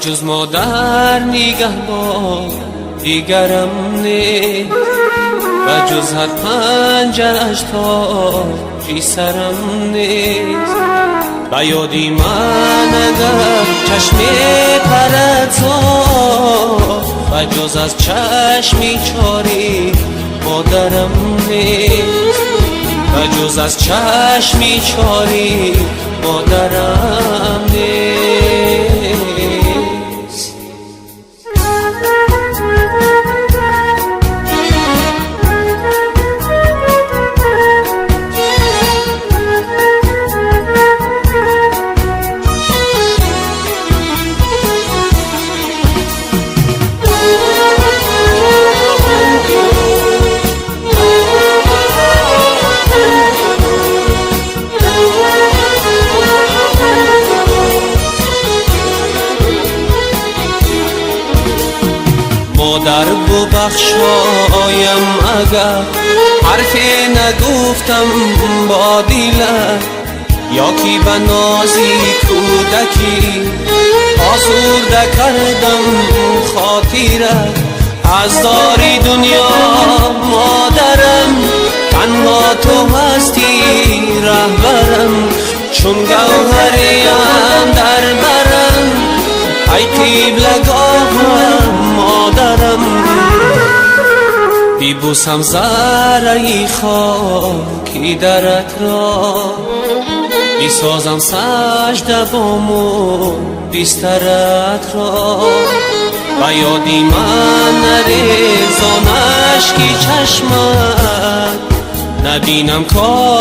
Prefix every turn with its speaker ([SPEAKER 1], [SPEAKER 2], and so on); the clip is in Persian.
[SPEAKER 1] جز مادر نگهبان دیگرم نیست و جز هر پنجرش تاجی سرم نیست. و یادی من اگر چشم پرد و جز از چشمی چاری مادرم نیست و جز از چشمی چاری مادرم نیست. مادر ببخشایم اگر حرفی نگفتم با دلت، یا کی به نازی کودکی آزرده کردم خاطرت. از داری دنیا مادرم، تنها تو هستی رهبرم، چون گوهریم در برم ای قبلگاهم مادرم. بیبوسم زهره خاکی درت را، بیسازم سجده بامو بسترت را. و یادی من نریزان اشکی چشمت، نبینم کار